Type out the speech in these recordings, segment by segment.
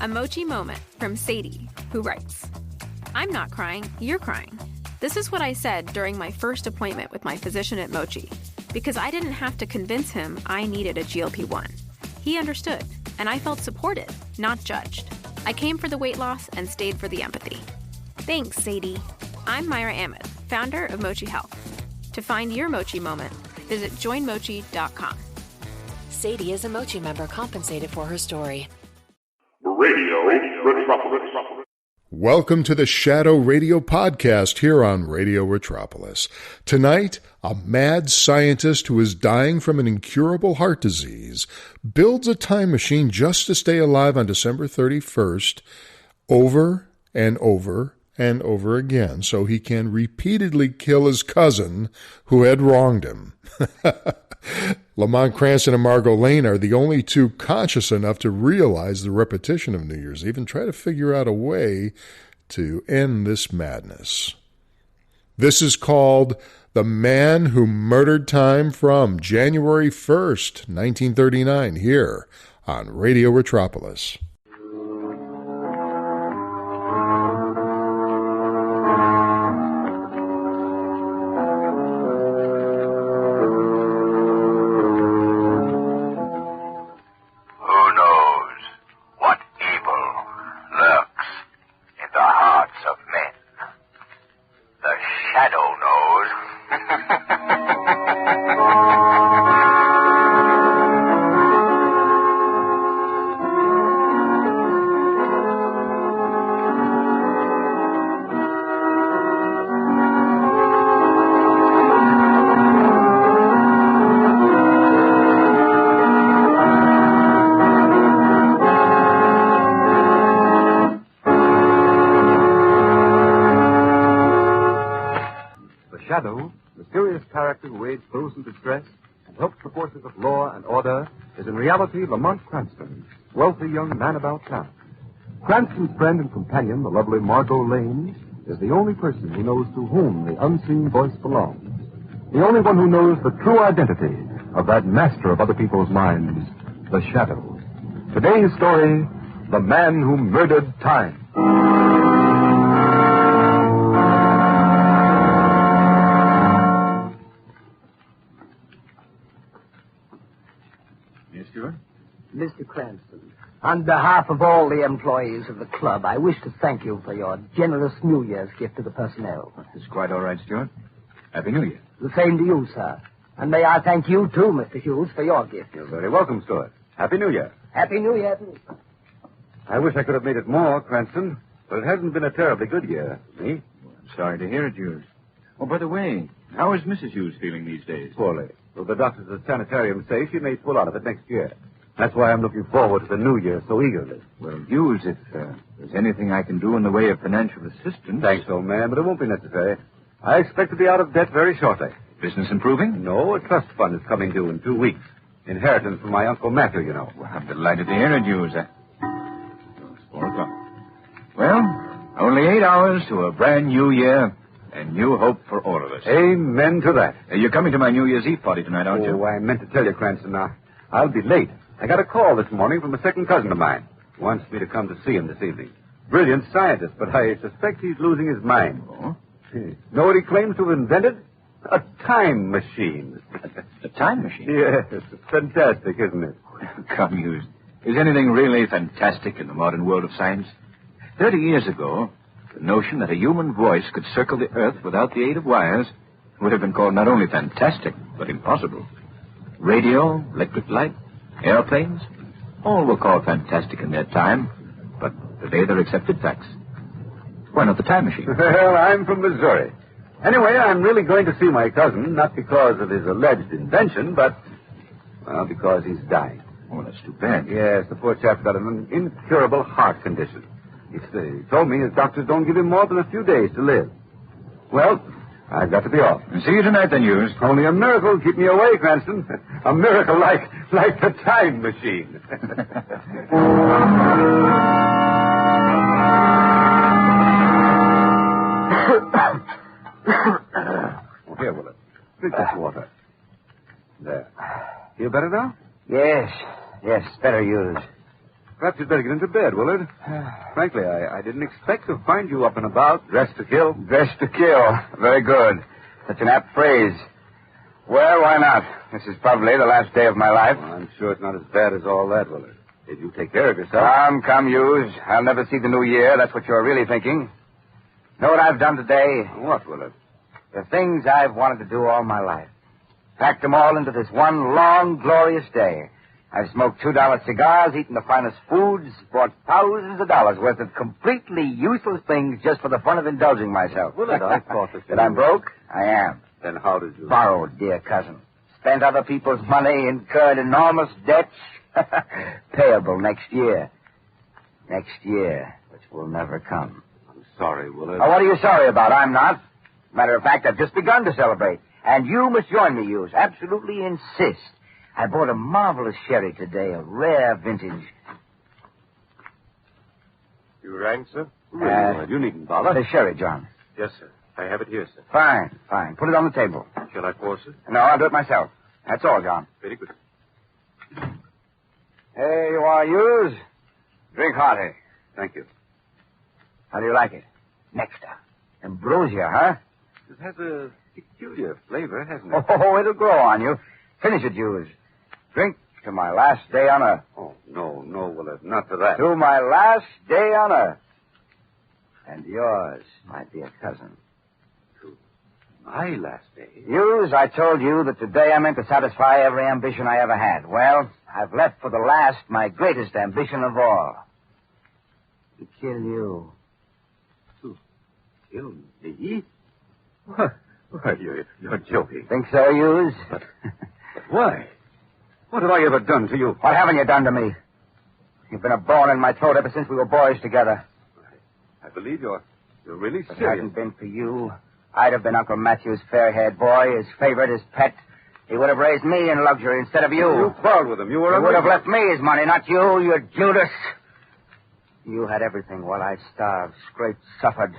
A Mochi moment from Sadie, who writes, I'm not crying, you're crying. This is what I said during my first appointment with my physician at Mochi, because I didn't have to convince him I needed a GLP-1. He understood, and I felt supported, not judged. I came for the weight loss and stayed for the empathy. Thanks, Sadie. I'm Myra Ahmed, founder of Mochi Health. To find your Mochi moment, visit joinmochi.com. Sadie is a Mochi member compensated for her story. Radio Metropolis. Welcome to the Shadow Radio podcast here on Radio Metropolis. Tonight, a mad scientist who is dying from an incurable heart disease builds a time machine just to stay alive on December 31st over and over and over again so he can repeatedly kill his cousin who had wronged him. Lamont, Cranston, and Margot Lane are the only two conscious enough to realize the repetition of New Year's Eve and try to figure out a way to end this madness. This is called The Man Who Murdered Time from January 1st, 1939, here on Radio Metropolis. Mysterious character who aids those in distress and helps the forces of law and order is in reality Lamont Cranston, wealthy young man about town. Cranston's friend and companion, the lovely Margot Lane, is the only person who knows to whom the unseen voice belongs. The only one who knows the true identity of that master of other people's minds, the Shadow. Today's story, The Man Who Murdered Time. Mr. Cranston, on behalf of all the employees of the club, I wish to thank you for your generous New Year's gift to the personnel. It's quite all right, Stuart. Happy New Year. The same to you, sir. And may I thank you, too, Mr. Hughes, for your gift. You're very welcome, Stuart. Happy New Year. Happy New Year to you. I wish I could have made it more, Cranston, but it hasn't been a terribly good year. Me? I'm sorry to hear it, Hughes. Oh, by the way, how is Mrs. Hughes feeling these days? Poorly. Well, the doctors at the sanitarium say she may pull out of it next year. That's why I'm looking forward to the New Year so eagerly. Well, Hughes, if there's anything I can do in the way of financial assistance... Thanks, old man, but it won't be necessary. I expect to be out of debt very shortly. Business improving? No, a trust fund is coming due in 2 weeks. Inheritance from my Uncle Matthew, you know. Well, I'm delighted to hear it, Hughes. It's 4 o'clock. Well, only 8 hours to a brand new year and new hope for all of us. Amen to that. You're coming to my New Year's Eve party tonight, aren't you? Oh, I meant to tell you, Cranston. I'll be late. I got a call this morning from a second cousin of mine. He wants me to come to see him this evening. Brilliant scientist, but I suspect he's losing his mind. Oh? Know what he claims to have invented? A time machine. A time machine? Yes, it's fantastic, isn't it? Come, Hughes. Is anything really fantastic in the modern world of science? 30 years ago, the notion that a human voice could circle the Earth without the aid of wires would have been called not only fantastic, but impossible. Radio, electric light, airplanes, all were called fantastic in their time, but today they're accepted facts. Why not the time machine? Well, I'm from Missouri. Anyway, I'm really going to see my cousin, not because of his alleged invention, but, well, because he's dying. Oh, that's too bad. Yes, the poor chap's got an incurable heart condition. He told me his doctors don't give him more than a few days to live. Well, I've got to be off. See you tonight, then, Hughes. Only a miracle will keep me away, Cranston. A miracle like the time machine. Oh, here, Willett. Drink this water. There. Feel better now? Yes, better Hughes. Perhaps you'd better get into bed, Willard. Frankly, I didn't expect to find you up and about, dressed to kill. Dressed to kill. Very good. Such an apt phrase. Well, why not? This is probably the last day of my life. Well, I'm sure it's not as bad as all that, Willard. If you take care of yourself. Come, Hughes. I'll never see the new year. That's what you're really thinking. Know what I've done today? What, Willard? The things I've wanted to do all my life. Packed them all into this one long, glorious day. I've smoked $2 cigars, eaten the finest foods, bought thousands of dollars worth of completely useless things just for the fun of indulging myself. Willard, I thought that I'm broke? I am. Then how did you... Borrowed, dear cousin. Spent other people's money, incurred enormous debts. Payable next year. Next year, which will never come. I'm sorry, Willard. Oh, what are you sorry about? I'm not. Matter of fact, I've just begun to celebrate. And you must join me, Hughes. Absolutely insist. I bought a marvelous sherry today, a rare vintage. You rang, sir? Really, you needn't bother. The sherry, John. Yes, sir. I have it here, sir. Fine. Put it on the table. Shall I pour, sir? No, I'll do it myself. That's all, John. Very good. Here you are, Hughes. Drink hearty. Thank you. How do you like it? Nectar. Ambrosia, huh? It has a peculiar flavor, hasn't it? Oh, it'll grow on you. Finish it, Hughes. Drink to my last day on Earth. Oh, no, Willard, not to that. To my last day on Earth. And yours, my dear cousin. To my last day? Hughes, I told you that today I meant to satisfy every ambition I ever had. Well, I've left for the last my greatest ambition of all. To kill you. To kill me? What? Why, you're joking. Think so, Hughes? But why? What have I ever done to you? What haven't you done to me? You've been a bone in my throat ever since we were boys together. I believe you're really If it serious. hadn't been for you, I'd have been Uncle Matthew's fair-haired boy, his favorite, his pet. He would have raised me in luxury instead of you. You quarreled with him. You were He would have left me his money, not you, you Judas. You had everything while I starved, scraped, suffered.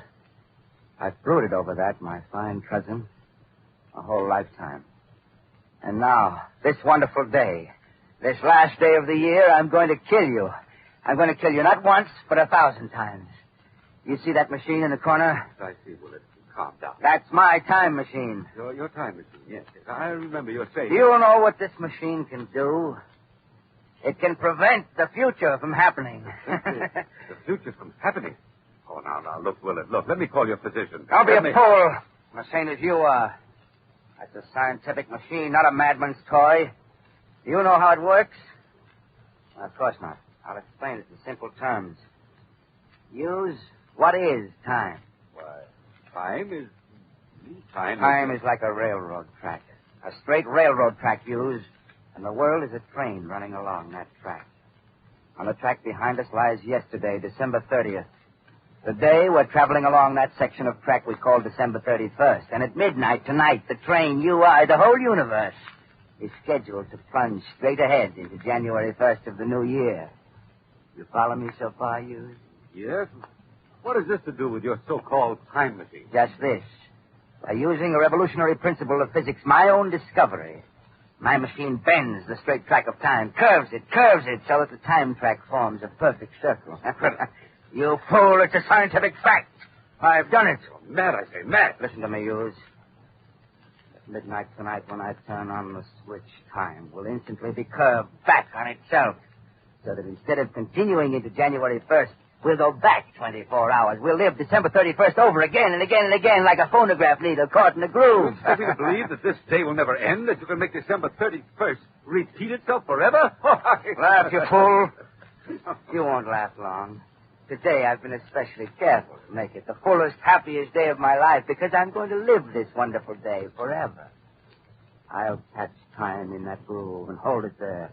I've brooded over that, my fine cousin, a whole lifetime. And now, this wonderful day, this last day of the year, I'm going to kill you. I'm going to kill you not once, but 1,000 times. You see that machine in the corner? I see, Willard. Calm down. That's my time machine. Your time machine, yes. I remember your saying. Do you know what this machine can do? It can prevent the future from happening. The future from happening? Oh, now, look, Willard, look. Let me call your physician. Don't be a fool, as sane as you are. That's a scientific machine, not a madman's toy. Do you know how it works? Well, of course not. I'll explain it in simple terms. Hughes, what is time? Why, time is... Time is like a railroad track. A straight railroad track, Hughes. And the world is a train running along that track. On the track behind us lies yesterday, December 30th. Today, we're traveling along that section of track we call December 31st. And at midnight tonight, the train, you, I, the whole universe, is scheduled to plunge straight ahead into January 1st of the new year. You follow me so far, Hughes? Yes? What has this to do with your so-called time machine? Just this. By using a revolutionary principle of physics, my own discovery, my machine bends the straight track of time, curves it, so that the time track forms a perfect circle. You fool, it's a scientific fact. I've done it. Mad, I say, mad. Listen to me, Hughes. At midnight tonight, when I turn on the switch, time will instantly be curved back on itself. So that instead of continuing into January 1st, we'll go back 24 hours. We'll live December 31st over again and again and again like a phonograph needle caught in a groove. You expect me to believe that this day will never end, that you can make December 31st repeat itself forever? Laugh, you fool. You won't laugh long. Today, I've been especially careful to make it the fullest, happiest day of my life because I'm going to live this wonderful day forever. I'll catch time in that groove and hold it there.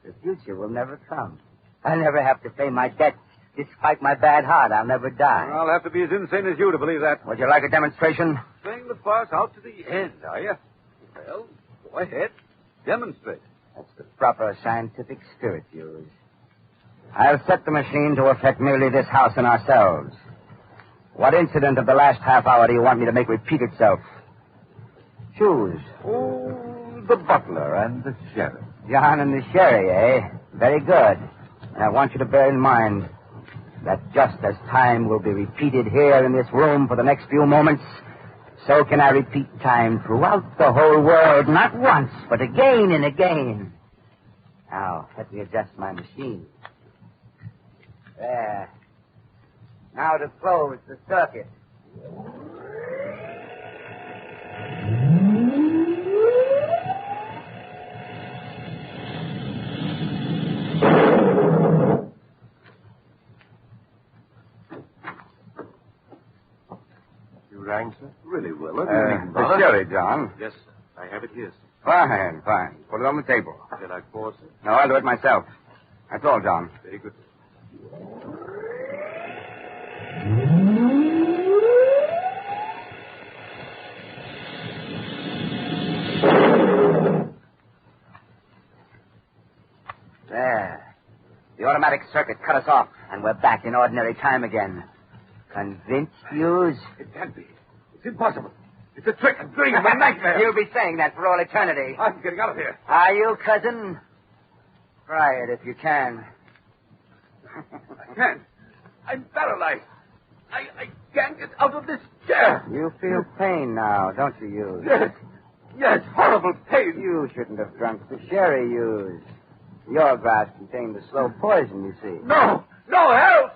The future will never come. I'll never have to pay my debts. Despite my bad heart, I'll never die. I'll have to be as insane as you to believe that. Would you like a demonstration? Playing the farce out to the end, are you? Well, go ahead. Demonstrate. That's the proper scientific spirit, Hughes. I'll set the machine to affect merely this house and ourselves. What incident of the last half hour do you want me to make repeat itself? Choose. Oh, the butler and the sheriff. John and the sherry, eh? Very good. I want you to bear in mind that just as time will be repeated here in this room for the next few moments, so can I repeat time throughout the whole world, not once, but again and again. Now, let me adjust my machine. There. Now to close the circuit. You rang, sir? Really well. The sherry, John. Yes, sir. I have it here, sir. Fine. Put it on the table. Shall I pour, sir? No, I'll do it myself. That's all, John. Very good. There. The automatic circuit cut us off, and we're back in ordinary time again. Convinced, Hughes? It can't be. It's impossible. It's a trick, a dream, a nightmare. You'll be saying that for all eternity. I'm getting out of here. Are you, cousin? Try it if you can. I can't. I'm paralyzed. I can't get out of this chair. You feel pain now, don't you, Hughes? Yes, horrible pain. You shouldn't have drunk the sherry, Hughes. Your glass contained the slow poison, you see. No, help!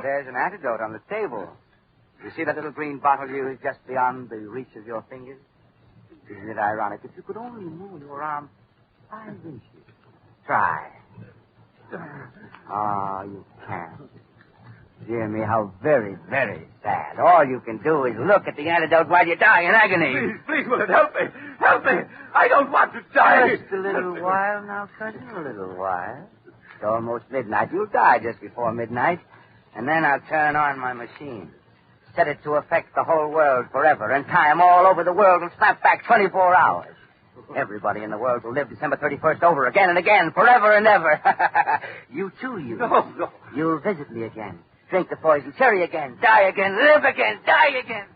There's an antidote on the table. You see that little green bottle, Hughes, just beyond the reach of your fingers? Isn't it ironic? If you could only move your arm 5 inches. Try. Oh, you can't. Dear me, how very, very sad. All you can do is look at the antidote while you die in agony. Please, will it help me? Help me! I don't want to die. Just a little while now, cousin, a little while. It's almost midnight. You'll die just before midnight. And then I'll turn on my machine. Set it to affect the whole world forever, and time all over the world will snap back 24 hours. Everybody in the world will live December 31st over again and again, forever and ever. You too, you. No. You'll visit me again. Drink the poison cherry again. Die again. Live again. Die again.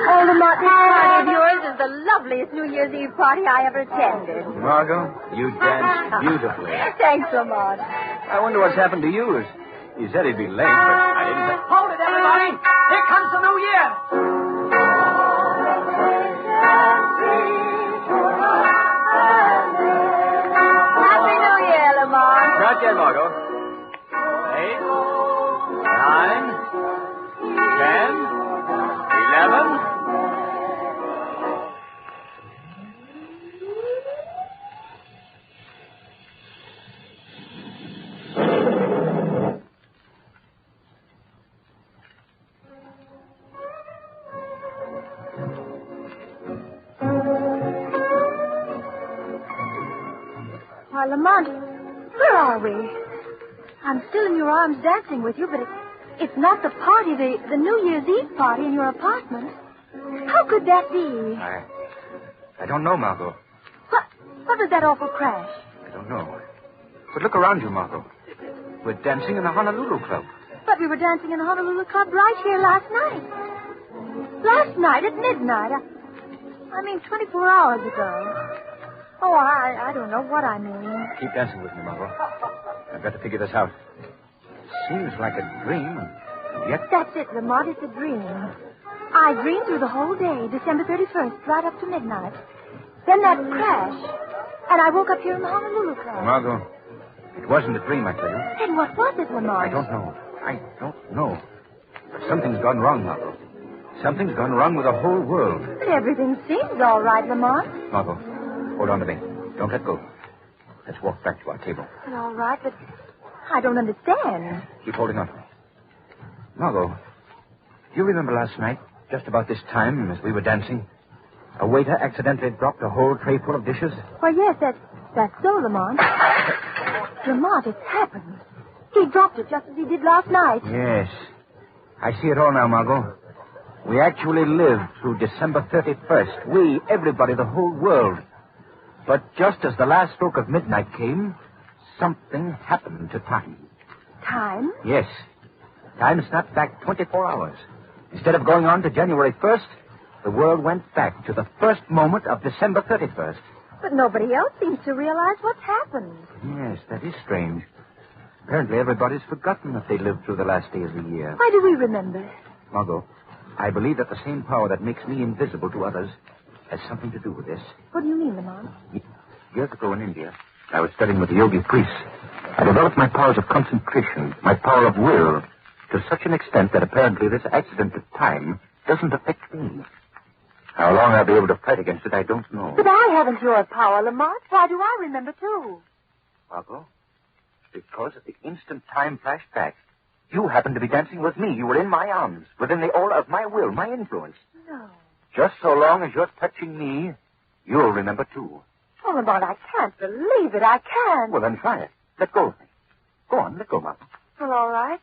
Oh, Lamont, this party of yours is the loveliest New Year's Eve party I ever attended. Margot, you danced beautifully. Thanks, Lamont. I wonder what's happened to you. He said he'd be late, but I didn't... Hold it, everybody. Here comes the new year. Happy New Year, Lamont. Not yet, Margot. 8, 9, 10, 11... Why, Lamont, where are we? I'm still in your arms dancing with you, but it's not the party, the New Year's Eve party in your apartment. How could that be? I don't know, Margot. What was that awful crash? I don't know. But look around you, Margot. We're dancing in the Honolulu Club. But we were dancing in the Honolulu Club right here last night. Last night at midnight. I mean, 24 hours ago. Oh, I don't know what I mean. Keep dancing with me, Margot. I've got to figure this out. Seems like a dream, and yet... That's it, Lamont. It's a dream. I dreamed through the whole day, December 31st, right up to midnight. Then that crash. And I woke up here in the Honolulu Club. Margot, it wasn't a dream, I tell you. Then what was it, Lamont? I don't know. But something's gone wrong, Margot. Something's gone wrong with the whole world. But everything seems all right, Lamont. Margot, hold on to me. Don't let go. Let's walk back to our table. Well, all right, but I don't understand. Keep holding on to me. Margot, do you remember last night, just about this time, as we were dancing, a waiter accidentally dropped a whole tray full of dishes? Why, yes, that's so, Lamont. Lamont, it's happened. He dropped it just as he did last night. Yes. I see it all now, Margot. We actually lived through December 31st. We, everybody, the whole world. But just as the last stroke of midnight came, something happened to time. Time? Yes. Time snapped back 24 hours. Instead of going on to January 1st, the world went back to the first moment of December 31st. But nobody else seems to realize what's happened. Yes, that is strange. Apparently everybody's forgotten that they lived through the last day of the year. Why do we remember? Margot, I believe that the same power that makes me invisible to others has something to do with this. What do you mean, Lamont? Years ago in India, I was studying with the yogi priests. I developed my powers of concentration, my power of will, to such an extent that apparently this accident of time doesn't affect me. How long I'll be able to fight against it, I don't know. But I haven't your power, Lamont. Why do I remember, too? Margot, because at the instant time flashed back, you happened to be dancing with me. You were in my arms, within the aura of my will, my influence. No. Just so long as you're touching me, you'll remember, too. Oh, Lamont, I can't believe it. I can't. Well, then try it. Let go of me. Go on, let go, Margot. Well, all right.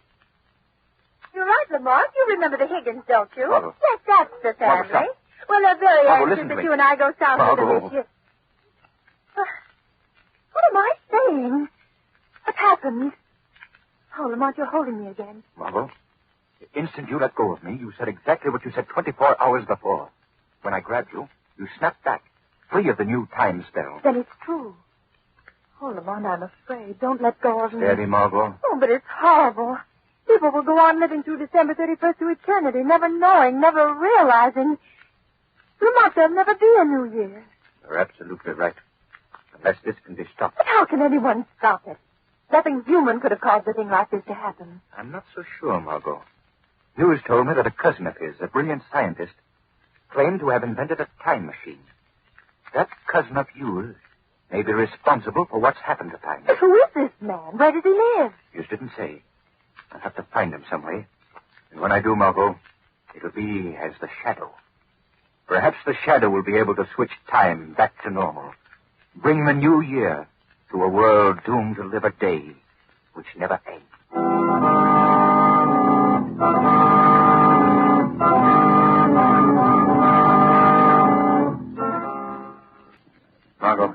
You're right, Lamont. You remember the Higgins, don't you? Margot. Yes, that's the family. Margot, stop. Well, they're very Margot, anxious listen to that me. you and I go south with them Margot. this year. What am I saying? What happened? Oh, Lamont, you're holding me again. Margot, the instant you let go of me, you said exactly what you said 24 hours before. When I grabbed you, you snapped back, free of the new time spell. Then it's true. Oh, Lamont, I'm afraid. Don't let go of me. Steady, Margot. Oh, but it's horrible. People will go on living through December 31st to eternity, never knowing, never realizing. Lamont, there'll never be a New Year. You're absolutely right. Unless this can be stopped. But how can anyone stop it? Nothing human could have caused a thing like this to happen. I'm not so sure, Margot. Hughes told me that a cousin of his, a brilliant scientist, claimed to have invented a time machine. That cousin of Hughes may be responsible for what's happened to time. But who is this man? Where does he live? Hughes didn't say. I'll have to find him some way. And when I do, Margot, it'll be as the Shadow. Perhaps the Shadow will be able to switch time back to normal. Bring the new year to a world doomed to live a day which never ends. Margot,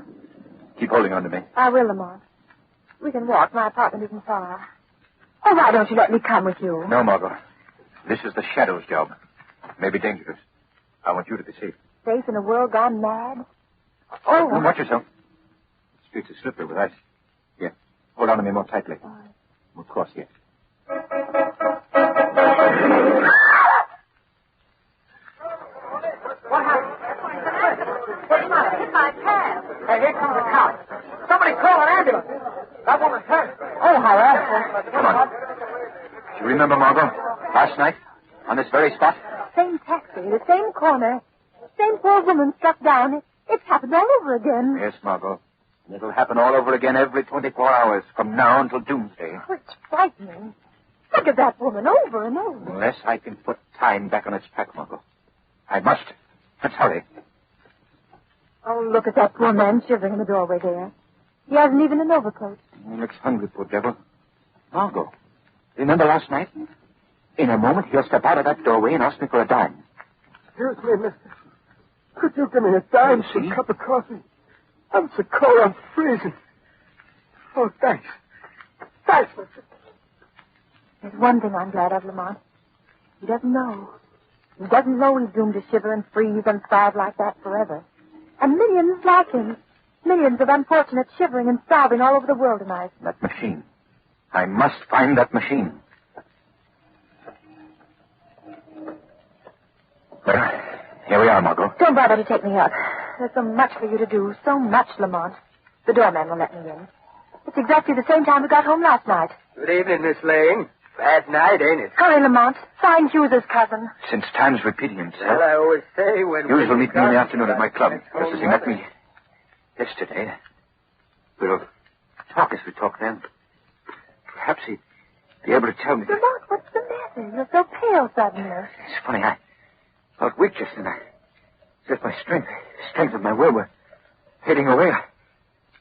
keep holding on to me. I will, Lamont. We can walk. My apartment isn't far. Oh, why don't you let me come with you? No, Margot. This is the Shadow's job. It may be dangerous. I want you to be safe. Safe in a world gone mad? Oh, Watch yourself. The streets are slippery with ice. Here, hold on to me more tightly. We'll cross here. What happened? hit my pants. Hey, here comes the cops. Somebody call an ambulance. That woman's hurt. Oh, how awful. Come on. Do you remember, Margot? Last night? On this very spot? Same taxi, the same corner. Same poor woman struck down. It's happened all over again. Yes, Margot. And it'll happen all over again every 24 hours from now until doomsday. Oh, it's frightening. Look at that woman over and over. Unless I can put time back on its track, Margot. I must. Let's hurry. Oh, look at that poor man shivering in the doorway there. He hasn't even an overcoat. He looks hungry, poor devil. Margot, remember last night? In a moment, he'll step out of that doorway and ask me for a dime. Excuse me, mister. Could you give me a dime for a cup of coffee? I'm so cold, I'm freezing. Oh, thanks. Thanks, mister. There's one thing I'm glad of, Lamont. He doesn't know. He doesn't know he's doomed to shiver and freeze and starve like that forever. And millions like him. Millions of unfortunates shivering and starving all over the world tonight. That machine. I must find that machine. Well, here we are, Margot. Don't bother to take me up. There's so much for you to do. So much, Lamont. The doorman will let me in. It's exactly the same time we got home last night. Good evening, Miss Lane. Bad night, ain't it? Hurry, Lamont. Find Hughes' cousin. Since time's repeating Well, himself, I always say when... Hughes will meet me in the afternoon at my club, just as he met me yesterday. We'll talk as we talk then. Perhaps he'd be able to tell me. Lamont, what's the matter? You're so pale suddenly. It's funny, I felt weak just then. As if my strength of my will were fading away.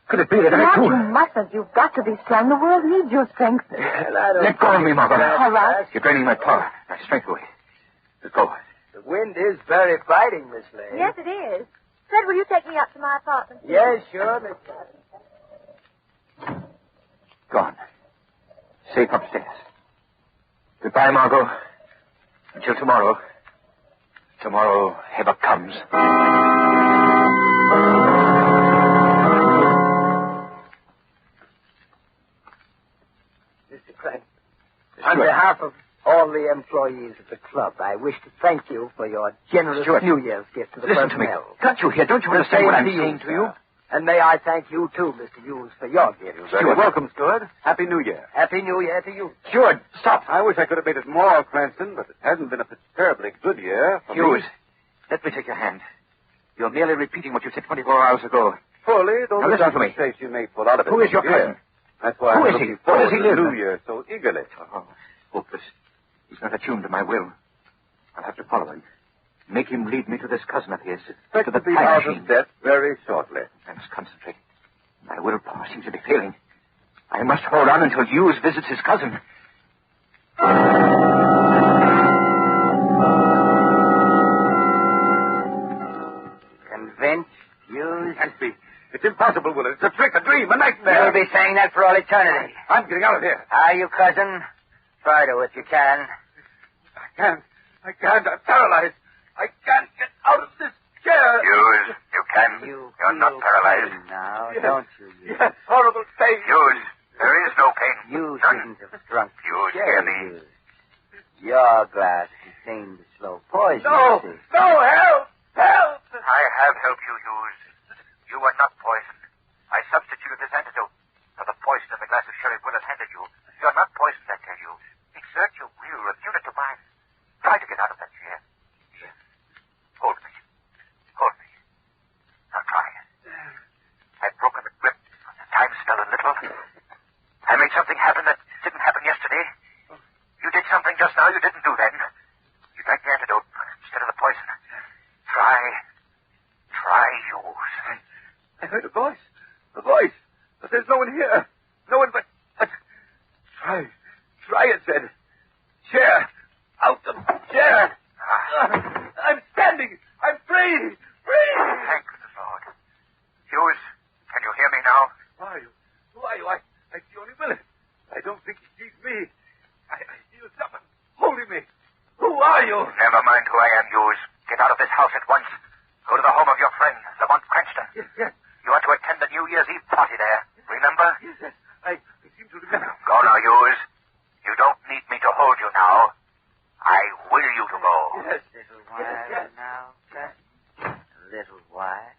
Could it be that I too... You mustn't. You've got to be strong. The world needs your strength. Well, I don't... Let go of me, Margot. All right. You're draining my power, my strength away. Let go. The wind is very fighting, Miss Lane. Yes, it is. Fred, will you take me up to my apartment? Yes, sure, Miss... Gone. Safe upstairs. Goodbye, Margot. Until tomorrow. Tomorrow ever comes. Mr. Cranston, on behalf of all the employees of the club, I wish to thank you for your generous New Year's gift to the Listen to me. Can't you hear? Don't you understand what I'm saying to you? And may I thank you, too, Mr. Hughes, for your gift. You're welcome, Steward. Happy New Year. Happy New Year to you. Steward, stop. I wish I could have made it more, Cranston, but it hasn't been a terribly good year for Hughes, me. let me take your hand. You're merely repeating what you said 24 hours ago. Fully, though Now the listen to me. documentation you may pull out of it. Who is your Yeah. cousin? That's why Who I'm is he? looking Where forward does he to the live? New Year so eagerly. Oh, hopeless. He's not attuned to my will. I'll have to follow him. Make him lead me to this cousin of his. Expect to the to be time out machine. of debt very shortly. I must concentrate. My willpower seems to be failing. I must hold on until Hughes visits his cousin. Convinced, Hughes? Can't be. It's impossible, Willard. It's a trick, a dream, a nightmare. You'll be saying that for all eternity. I'm getting out of here. Are you, cousin? Try to if you can. I can't. I'm paralyzed. I can't get out of this chair. Hughes, you can. You're not paralyzed. Now, Yes. don't you, Hughes? Yes, horrible pain. Hughes, there is no pain. You None. shouldn't have drunk. Hughes, chair, hear me. Hughes. Your glass contained the slow poison. No, you see. no, help! Help! I have helped you, Hughes. You are not poisoned. I substituted this antidote for the poison in the glass of sherry Willard handed you. You are not poisoned, I tell you. Exert your will, attune it to mine. Try to get out of that chair. Here. Hold me. Hold me. Now try. I've broken the grip. The time spell a little. I made something happen that didn't happen yesterday. You did something just now you didn't do then. You drank the antidote instead of the poison. Try, Hughes. I heard a voice. A voice. But there's no one here. No one but... Try, it said. Chair. Out of the chair. I'm standing. I'm free. Free. Thank the Lord. Hughes, can you hear me now? Who are you? Who are you? I see only Willard. I don't think he sees me. I feel someone holding me. Who are you? Never mind who I am, Hughes. Get out of this house at once. Go to the home of your friend, Lamont Cranston. Yes. You are to attend the New Year's Eve party there. Remember? Yes. I seem to remember. Go now, Hughes. You don't need me to hold you now. I will you to go. Yes. Little while now, cousin. A little while.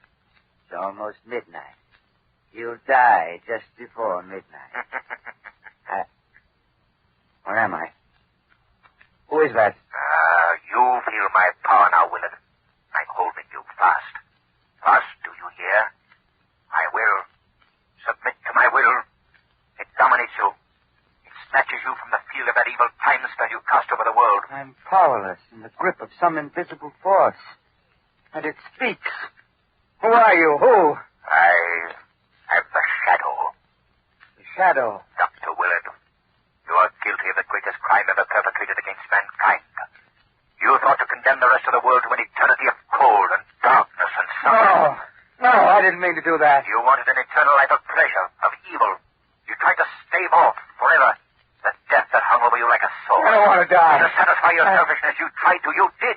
It's almost midnight. You'll die just before midnight. Where am I? Who is that? You feel my power now, Willard. I'm holding you fast. Fast, do you hear? I will. Submit to my will. It dominates you. It snatches you from the field of that evil time spell you cast over the world. I'm powerless in the grip of some invisible force. And it speaks. Who are you? Who? I'm the shadow. The shadow. Dr. Willard, you are guilty of the greatest crime ever perpetrated against mankind. You thought to condemn the rest of the world to an eternity of cold and darkness and suffering. No, I didn't mean to do that. You wanted an eternal life of pleasure, of evil. You tried to stave off forever the death that hung over you like a sword. I don't want to die. To satisfy your selfishness, you tried to. You did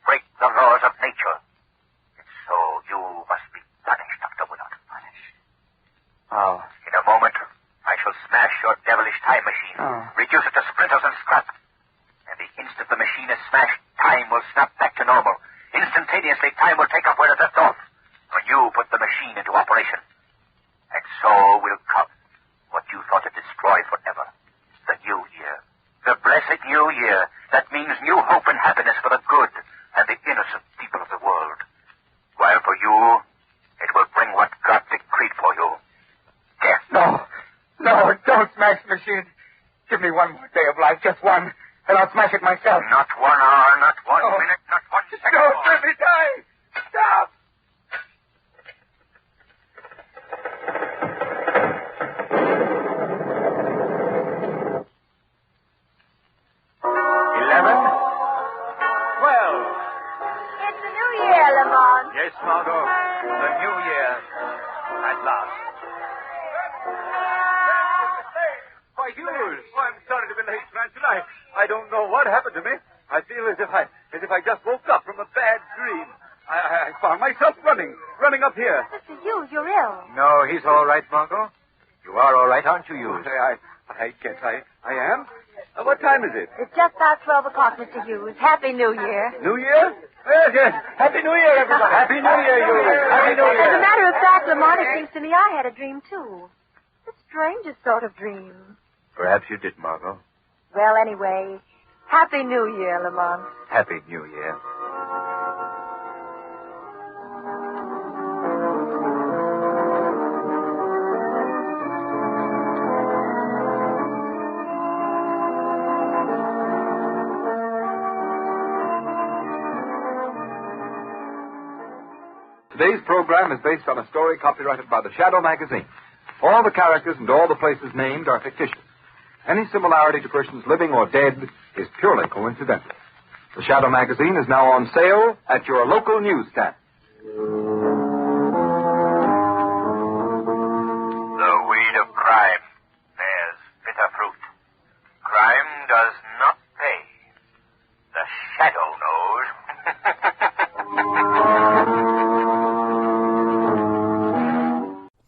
break the laws of nature. And so you must be punished, Dr. Willard. Punished? Oh. In a moment, I shall smash your devilish time machine, reduce it to splinters and scrap. And the instant the machine is smashed, time will snap back to normal. Instantaneously, time will take up where it left off when you put the machine into operation. And so will come what you thought to destroy forever. The new year. The blessed new year that means new hope and happiness for the good and the innocent people of the world. While for you, it will bring what God decreed for you. Death. No, don't smash the machine. Give me one more day of life, just one, and I'll smash it myself. Not 1 hour, not 1 minute, not 1 second. Don't let me die. Stop. It's the new year, Lamont. Yes, Margot. The New Year. At last. Why, Why, Hughes. Oh, I'm sorry to be late, Cranston. I don't know what happened to me. I feel as if I just woke up from a bad dream. I found myself running up here. Mr. Hughes, you're ill. No, he's all right, Margot. You are all right, aren't you, Hughes? I guess I am. What time is it? It's just past 12 o'clock, Mr. Hughes. Happy New Year. New Year? Yes. Happy New Year, everybody. Happy New Year, Hughes. Happy New Year. As a matter of fact, Lamont, it seems to me I had a dream, too. The strangest sort of dream. Perhaps you did, Margot. Well, anyway, Happy New Year, Lamont. Happy New Year. Today's program is based on a story copyrighted by the Shadow magazine. All the characters and all the places named are fictitious. Any similarity to persons living or dead is purely coincidental. The Shadow magazine is now on sale at your local newsstand. The weed of crime bears bitter fruit. Crime does not pay. The Shadow knows.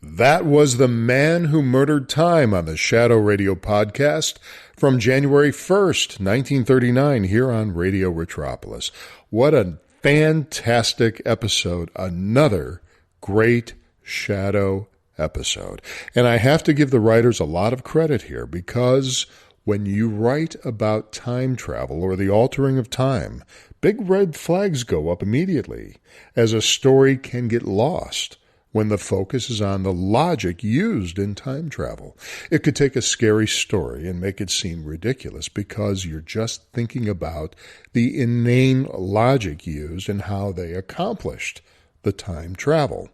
That was The Man Who Murdered Time on the Shadow Radio podcast from January 1st, 1939, here on Radio Retropolis. What a fantastic episode. Another great Shadow episode. And I have to give the writers a lot of credit here, because when you write about time travel or the altering of time, big red flags go up immediately, as a story can get lost when the focus is on the logic used in time travel. It could take a scary story and make it seem ridiculous because you're just thinking about the inane logic used and how they accomplished the time travel.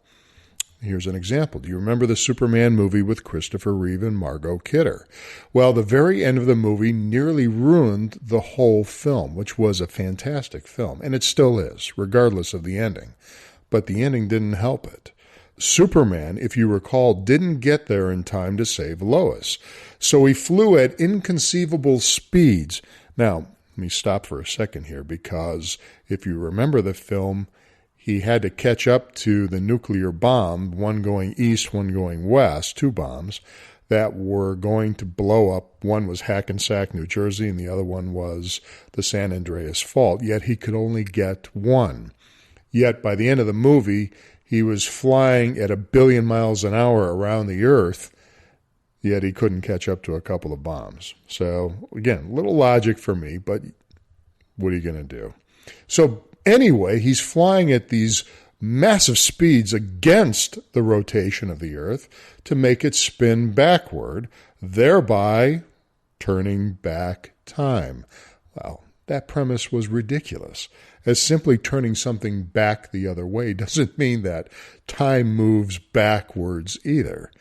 Here's an example. Do you remember the Superman movie with Christopher Reeve and Margot Kidder? Well, the very end of the movie nearly ruined the whole film, which was a fantastic film, and it still is, regardless of the ending. But the ending didn't help it. Superman, if you recall, didn't get there in time to save Lois, so he flew at inconceivable speeds. Now, let me stop for a second here, because if you remember the film, he had to catch up to the nuclear bomb, one going east, one going west, two bombs that were going to blow up. One was Hackensack, New Jersey, and the other one was the San Andreas Fault, yet he could only get one. Yet by the end of the movie, he was flying at 1 billion miles an hour around the Earth, yet he couldn't catch up to a couple of bombs. So, again, little logic for me, but what are you going to do? So, anyway, he's flying at these massive speeds against the rotation of the Earth to make it spin backward, thereby turning back time. Well, that premise was ridiculous, as simply turning something back the other way doesn't mean that time moves backwards either.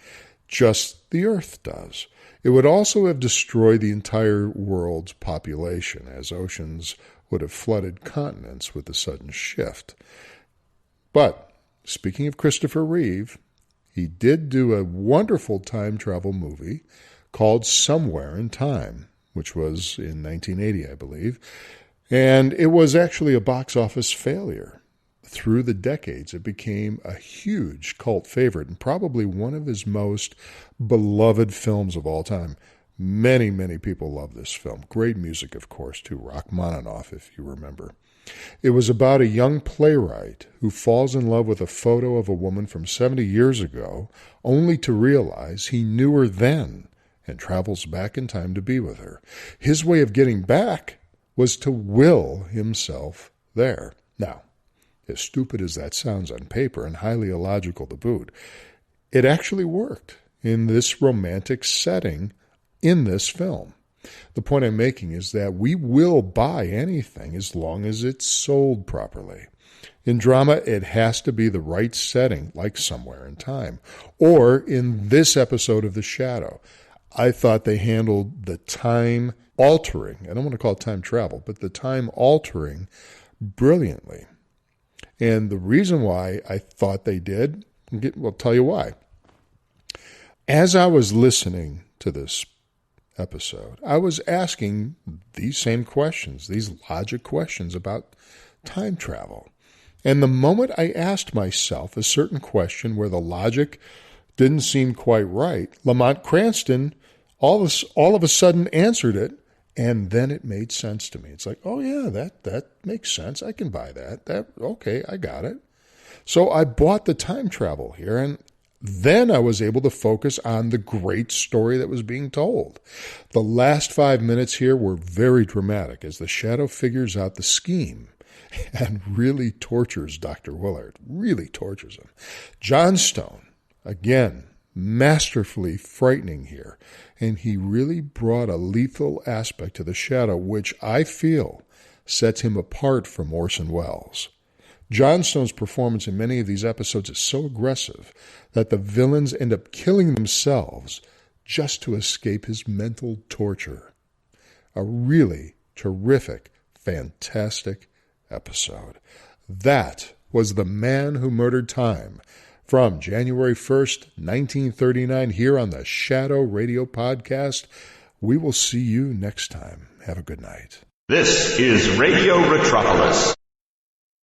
Just the Earth does. It would also have destroyed the entire world's population, as oceans would have flooded continents with the sudden shift. But, speaking of Christopher Reeve, he did do a wonderful time travel movie called Somewhere in Time, which was in 1980, I believe. And it was actually a box office failure. Through the decades, it became a huge cult favorite and probably one of his most beloved films of all time. Many, many people love this film. Great music, of course, too. Rachmaninoff, if you remember. It was about a young playwright who falls in love with a photo of a woman from 70 years ago, only to realize he knew her then, and travels back in time to be with her. His way of getting back was to will himself there. Now, as stupid as that sounds on paper and highly illogical to boot, it actually worked in this romantic setting in this film. The point I'm making is that we will buy anything as long as it's sold properly. In drama, it has to be the right setting, like Somewhere in Time, or in this episode of The Shadow. I thought they handled the time altering, I don't want to call it time travel, but the time altering brilliantly. And the reason why I thought they did, I'll tell you why. As I was listening to this episode, I was asking these same questions, these logic questions about time travel. And the moment I asked myself a certain question where the logic didn't seem quite right, Lamont Cranston all of a sudden answered it, and then it made sense to me. It's like, oh yeah, that makes sense. I can buy that. Okay, I got it. So I bought the time travel here, and then I was able to focus on the great story that was being told. The last 5 minutes here were very dramatic as the Shadow figures out the scheme and really tortures Dr. Willard, really tortures him. John Stone, again, masterfully frightening here, and he really brought a lethal aspect to the Shadow, which I feel sets him apart from Orson Welles. John Stone's performance in many of these episodes is so aggressive that the villains end up killing themselves just to escape his mental torture. A really terrific, fantastic episode. That was The Man Who Murdered Time from January 1st, 1939, here on the Shadow Radio Podcast. We will see you next time. Have a good night. This is Radio Retropolis.